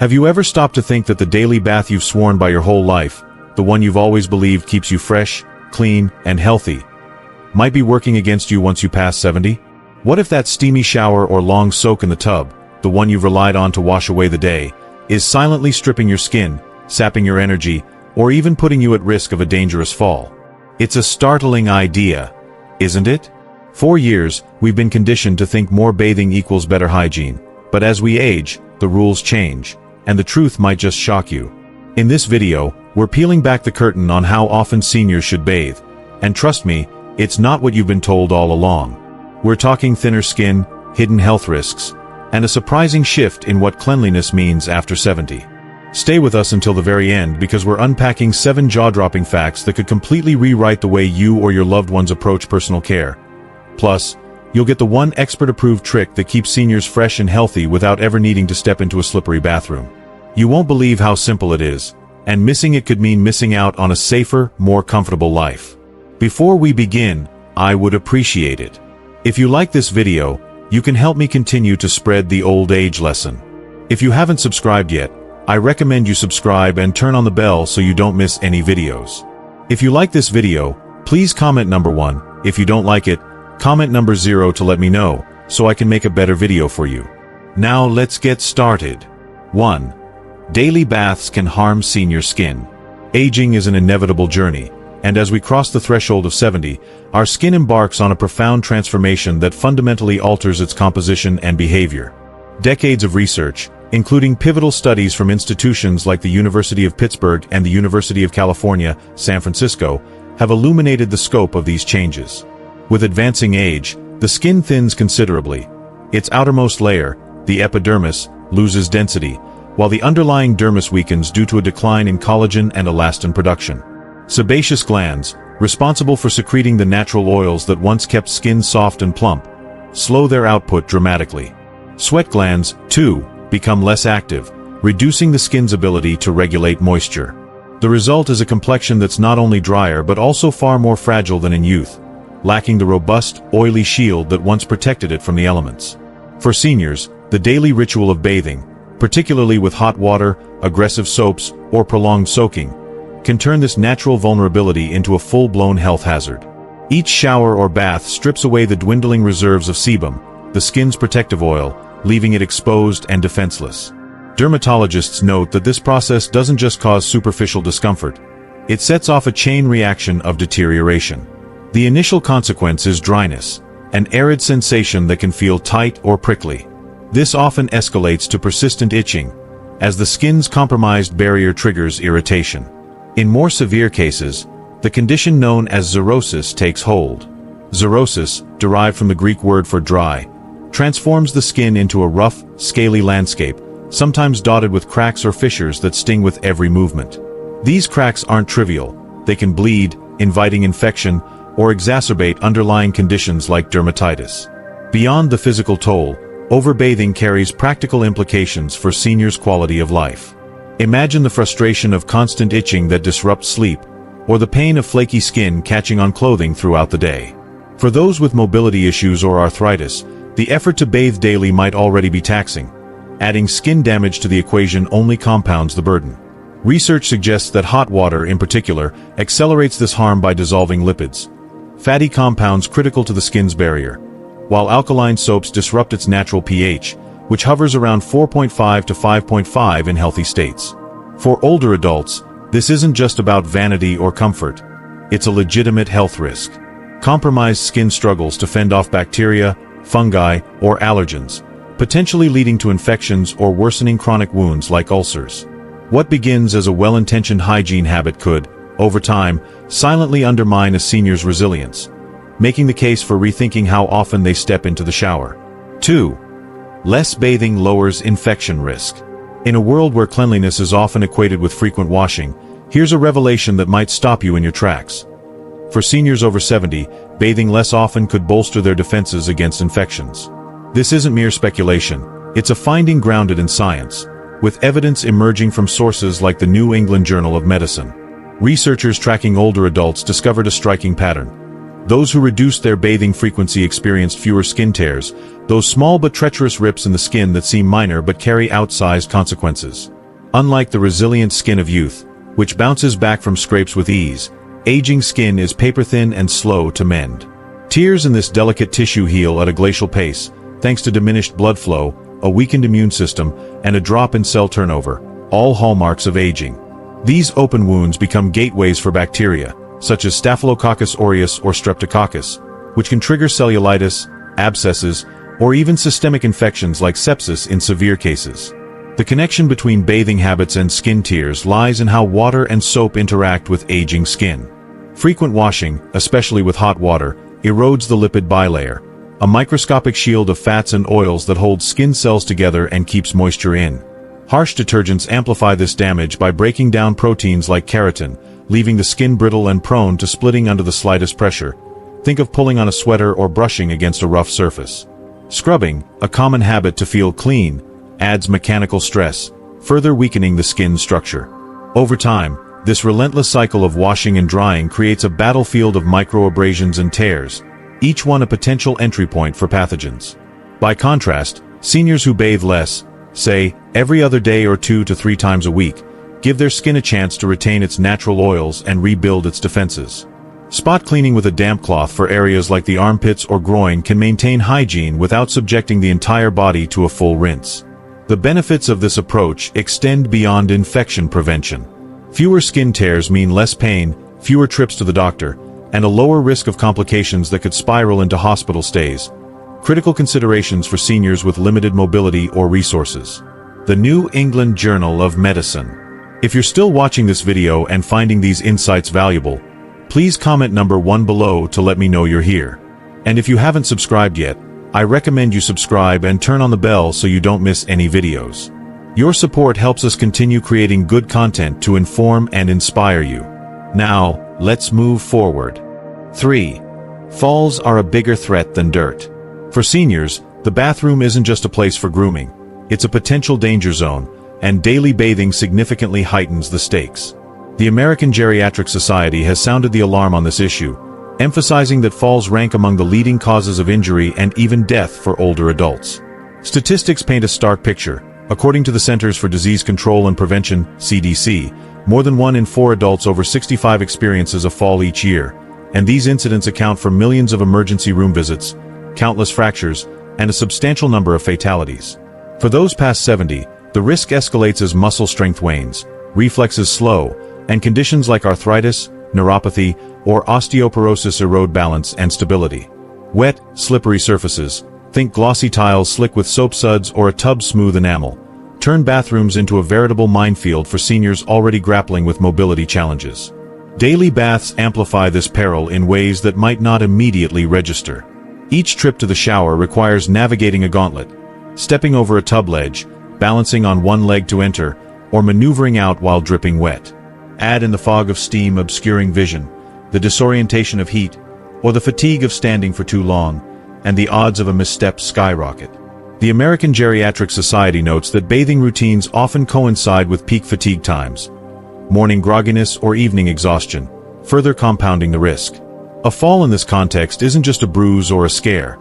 Have you ever stopped to think that the daily bath you've sworn by your whole life, the one you've always believed keeps you fresh, clean, and healthy, might be working against you once you pass 70? What if that steamy shower or long soak in the tub, the one you've relied on to wash away the day, is silently stripping your skin, sapping your energy, or even putting you at risk of a dangerous fall? It's a startling idea, isn't it? For years, we've been conditioned to think more bathing equals better hygiene. But as we age, the rules change, and the truth might just shock you. In this video, we're peeling back the curtain on how often seniors should bathe. And trust me, it's not what you've been told all along. We're talking thinner skin, hidden health risks, and a surprising shift in what cleanliness means after 70. Stay with us until the very end because we're unpacking 7 jaw-dropping facts that could completely rewrite the way you or your loved ones approach personal care. Plus, you'll get the one expert-approved trick that keeps seniors fresh and healthy without ever needing to step into a slippery bathroom. You won't believe how simple it is, and missing it could mean missing out on a safer, more comfortable life. Before we begin, I would appreciate it if you like this video, you can help me continue to spread the old age lesson. If you haven't subscribed yet, I recommend you subscribe and turn on the bell so you don't miss any videos. If you like this video, please comment number 1. If you don't like it, comment number 0 to let me know, so I can make a better video for you. Now let's get started. 1. Daily baths can harm senior skin. Aging is an inevitable journey, and as we cross the threshold of 70, our skin embarks on a profound transformation that fundamentally alters its composition and behavior. Decades of research, including pivotal studies from institutions like the University of Pittsburgh and the University of California, San Francisco, have illuminated the scope of these changes. With advancing age, the skin thins considerably. Its outermost layer, the epidermis, loses density, while the underlying dermis weakens due to a decline in collagen and elastin production. Sebaceous glands, responsible for secreting the natural oils that once kept skin soft and plump, slow their output dramatically. Sweat glands, too, become less active, reducing the skin's ability to regulate moisture. The result is a complexion that's not only drier but also far more fragile than in youth, lacking the robust, oily shield that once protected it from the elements. For seniors, the daily ritual of bathing, particularly with hot water, aggressive soaps, or prolonged soaking, can turn this natural vulnerability into a full-blown health hazard. Each shower or bath strips away the dwindling reserves of sebum, the skin's protective oil, leaving it exposed and defenseless. Dermatologists note that this process doesn't just cause superficial discomfort, it sets off a chain reaction of deterioration. The initial consequence is dryness, an arid sensation that can feel tight or prickly. This often escalates to persistent itching, as the skin's compromised barrier triggers irritation. In more severe cases, the condition known as xerosis takes hold. Xerosis, derived from the Greek word for dry, transforms the skin into a rough, scaly landscape, sometimes dotted with cracks or fissures that sting with every movement. These cracks aren't trivial. They can bleed, inviting infection, or exacerbate underlying conditions like dermatitis. Beyond the physical toll, overbathing carries practical implications for seniors' quality of life. Imagine the frustration of constant itching that disrupts sleep, or the pain of flaky skin catching on clothing throughout the day. For those with mobility issues or arthritis, the effort to bathe daily might already be taxing. Adding skin damage to the equation only compounds the burden. Research suggests that hot water, in particular, accelerates this harm by dissolving lipids, fatty compounds critical to the skin's barrier, while alkaline soaps disrupt its natural pH, which hovers around 4.5 to 5.5 in healthy states. For older adults, this isn't just about vanity or comfort. It's a legitimate health risk. Compromised skin struggles to fend off bacteria, fungi, or allergens, potentially leading to infections or worsening chronic wounds like ulcers. What begins as a well-intentioned hygiene habit could, over time, silently undermine a senior's resilience, making the case for rethinking how often they step into the shower. 2. Less bathing lowers infection risk. In a world where cleanliness is often equated with frequent washing, here's a revelation that might stop you in your tracks. For seniors over 70, bathing less often could bolster their defenses against infections. This isn't mere speculation, it's a finding grounded in science, with evidence emerging from sources like the New England Journal of Medicine. Researchers tracking older adults discovered a striking pattern. Those who reduced their bathing frequency experienced fewer skin tears, those small but treacherous rips in the skin that seem minor but carry outsized consequences. Unlike the resilient skin of youth, which bounces back from scrapes with ease, aging skin is paper-thin and slow to mend. Tears in this delicate tissue heal at a glacial pace, thanks to diminished blood flow, a weakened immune system, and a drop in cell turnover, all hallmarks of aging. These open wounds become gateways for bacteria, such as Staphylococcus aureus or Streptococcus, which can trigger cellulitis, abscesses, or even systemic infections like sepsis in severe cases. The connection between bathing habits and skin tears lies in how water and soap interact with aging skin. Frequent washing, especially with hot water, erodes the lipid bilayer, a microscopic shield of fats and oils that holds skin cells together and keeps moisture in. Harsh detergents amplify this damage by breaking down proteins like keratin, leaving the skin brittle and prone to splitting under the slightest pressure. Think of pulling on a sweater or brushing against a rough surface. Scrubbing, a common habit to feel clean, adds mechanical stress, further weakening the skin structure. Over time, this relentless cycle of washing and drying creates a battlefield of microabrasions and tears, each one a potential entry point for pathogens. By contrast, seniors who bathe less, say, every other day or 2 to 3 times a week, give their skin a chance to retain its natural oils and rebuild its defenses. Spot cleaning with a damp cloth for areas like the armpits or groin can maintain hygiene without subjecting the entire body to a full rinse. The benefits of this approach extend beyond infection prevention. Fewer skin tears mean less pain, fewer trips to the doctor, and a lower risk of complications that could spiral into hospital stays. Critical considerations for seniors with limited mobility or resources. The New England Journal of Medicine. If you're still watching this video and finding these insights valuable, please comment number 1 below to let me know you're here. And if you haven't subscribed yet, I recommend you subscribe and turn on the bell so you don't miss any videos. Your support helps us continue creating good content to inform and inspire you. Now, let's move forward. 3. Falls are a bigger threat than dirt. For seniors, the bathroom isn't just a place for grooming. It's a potential danger zone, and daily bathing significantly heightens the stakes. The American Geriatric Society has sounded the alarm on this issue, emphasizing that falls rank among the leading causes of injury and even death for older adults. Statistics paint a stark picture. According to the Centers for Disease Control and Prevention, CDC, more than 1 in 4 adults over 65 experiences a fall each year, and these incidents account for millions of emergency room visits, countless fractures, and a substantial number of fatalities. For those past 70, the risk escalates as muscle strength wanes, reflexes slow, and conditions like arthritis, neuropathy, or osteoporosis erode balance and stability. Wet, slippery surfaces, think glossy tiles slick with soap suds or a tub smooth enamel, turn bathrooms into a veritable minefield for seniors already grappling with mobility challenges. Daily baths amplify this peril in ways that might not immediately register. Each trip to the shower requires navigating a gauntlet, stepping over a tub ledge, balancing on one leg to enter, or maneuvering out while dripping wet. Add in the fog of steam obscuring vision, the disorientation of heat, or the fatigue of standing for too long, and the odds of a misstep skyrocket. The American Geriatric Society notes that bathing routines often coincide with peak fatigue times, morning grogginess or evening exhaustion, further compounding the risk. A fall in this context isn't just a bruise or a scare.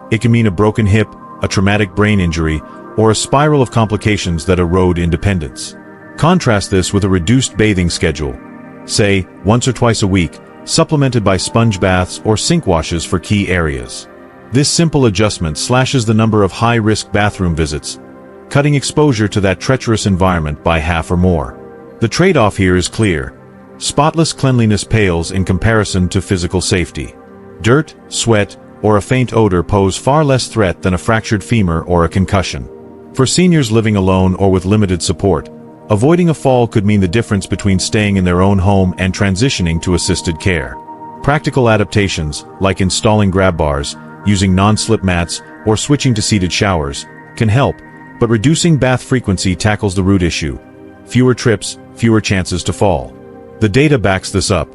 It can mean a broken hip, a traumatic brain injury, or a spiral of complications that erode independence. Contrast this with a reduced bathing schedule, say, once or twice a week, supplemented by sponge baths or sink washes for key areas. This simple adjustment slashes the number of high-risk bathroom visits, cutting exposure to that treacherous environment by half or more. The trade-off here is clear. Spotless cleanliness pales in comparison to physical safety. Dirt, sweat, or a faint odor pose far less threat than a fractured femur or a concussion. For seniors living alone or with limited support, avoiding a fall could mean the difference between staying in their own home and transitioning to assisted care. Practical adaptations, like installing grab bars, using non-slip mats, or switching to seated showers, can help, but reducing bath frequency tackles the root issue. Fewer trips, fewer chances to fall. The data backs this up.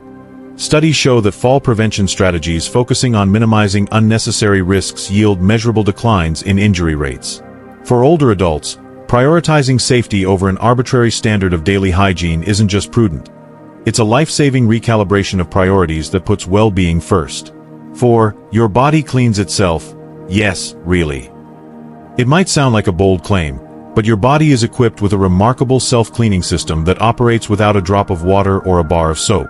Studies show that fall prevention strategies focusing on minimizing unnecessary risks yield measurable declines in injury rates. For older adults, prioritizing safety over an arbitrary standard of daily hygiene isn't just prudent. It's a life-saving recalibration of priorities that puts well-being first. For, your body cleans itself, yes, really. It might sound like a bold claim, But your body is equipped with a remarkable self-cleaning system that operates without a drop of water or a bar of soap.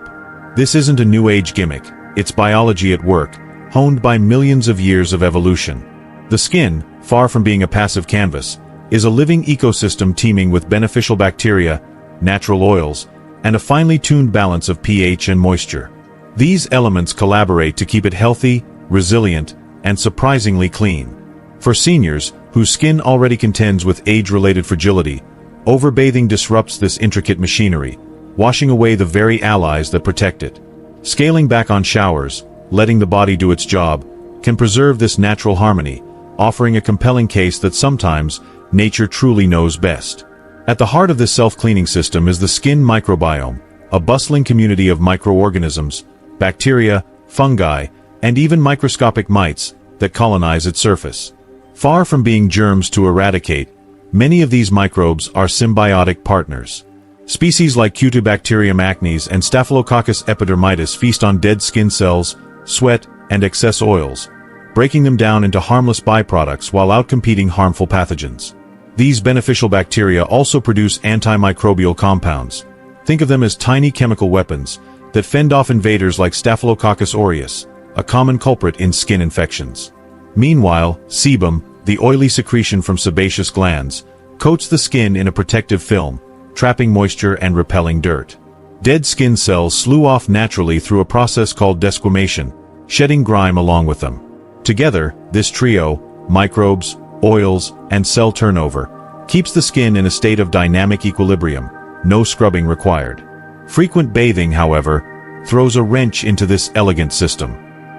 This isn't a new age gimmick, it's biology at work, honed by millions of years of evolution. The skin, far from being a passive canvas, is a living ecosystem teeming with beneficial bacteria, natural oils, and a finely tuned balance of pH and moisture. These elements collaborate to keep it healthy, resilient, and surprisingly clean. For seniors, whose skin already contends with age-related fragility, overbathing disrupts this intricate machinery, washing away the very allies that protect it. Scaling back on showers, letting the body do its job, can preserve this natural harmony, offering a compelling case that sometimes nature truly knows best. At the heart of this self-cleaning system is the skin microbiome, a bustling community of microorganisms, bacteria, fungi, and even microscopic mites that colonize its surface. Far from being germs to eradicate, many of these microbes are symbiotic partners. Species like Cutibacterium acnes and Staphylococcus epidermidis feast on dead skin cells, sweat, and excess oils, breaking them down into harmless byproducts while outcompeting harmful pathogens. These beneficial bacteria also produce antimicrobial compounds. Think of them as tiny chemical weapons that fend off invaders like Staphylococcus aureus, a common culprit in skin infections. Meanwhile, sebum, the oily secretion from sebaceous glands, coats the skin in a protective film, trapping moisture and repelling dirt. Dead skin cells slough off naturally through a process called desquamation, shedding grime along with them. Together, this trio, microbes, oils, and cell turnover, keeps the skin in a state of dynamic equilibrium, no scrubbing required. Frequent bathing, however, throws a wrench into this elegant system.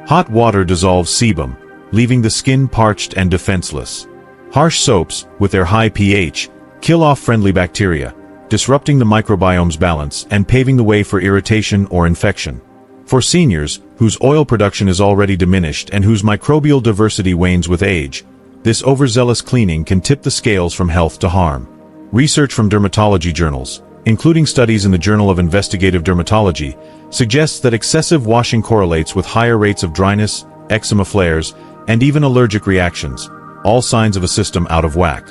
Hot water dissolves sebum, leaving the skin parched and defenseless. Harsh soaps, with their high pH, kill off friendly bacteria, disrupting the microbiome's balance and paving the way for irritation or infection. For seniors, whose oil production is already diminished and whose microbial diversity wanes with age, this overzealous cleaning can tip the scales from health to harm. Research from dermatology journals, including studies in the Journal of Investigative Dermatology, suggests that excessive washing correlates with higher rates of dryness, eczema flares, and even allergic reactions, all signs of a system out of whack.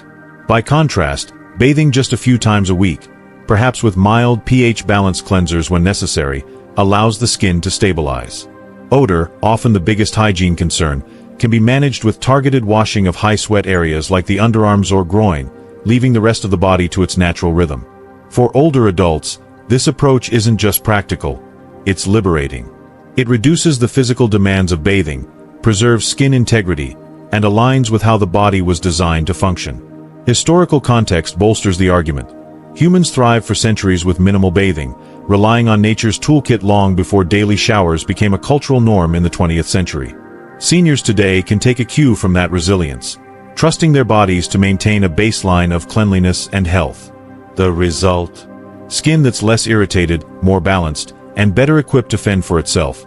By contrast, bathing just a few times a week, perhaps with mild pH balance cleansers when necessary, allows the skin to stabilize. Odor, often the biggest hygiene concern, can be managed with targeted washing of high sweat areas like the underarms or groin, leaving the rest of the body to its natural rhythm. For older adults, this approach isn't just practical, it's liberating. It reduces the physical demands of bathing, preserves skin integrity, and aligns with how the body was designed to function. Historical context bolsters the argument. Humans thrived for centuries with minimal bathing, relying on nature's toolkit long before daily showers became a cultural norm in the 20th century. Seniors today can take a cue from that resilience, trusting their bodies to maintain a baseline of cleanliness and health. The result? Skin that's less irritated, more balanced, and better equipped to fend for itself.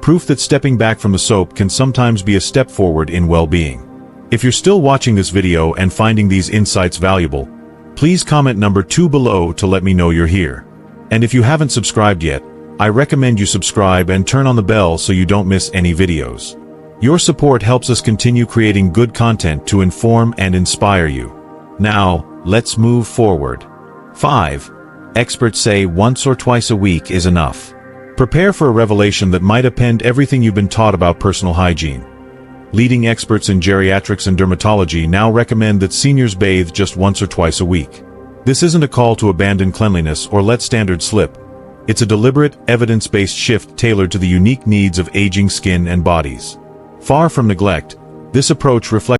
Proof that stepping back from the soap can sometimes be a step forward in well-being. If you're still watching this video and finding these insights valuable, please comment number 2 below to let me know you're here. And if you haven't subscribed yet, I recommend you subscribe and turn on the bell so you don't miss any videos. Your support helps us continue creating good content to inform and inspire you. Now, let's move forward. 5. Experts say once or twice a week is enough. Prepare for a revelation that might upend everything you've been taught about personal hygiene. Leading experts in geriatrics and dermatology now recommend that seniors bathe just once or twice a week. This isn't a call to abandon cleanliness or let standards slip. It's a deliberate, evidence-based shift tailored to the unique needs of aging skin and bodies. Far from neglect, this approach reflects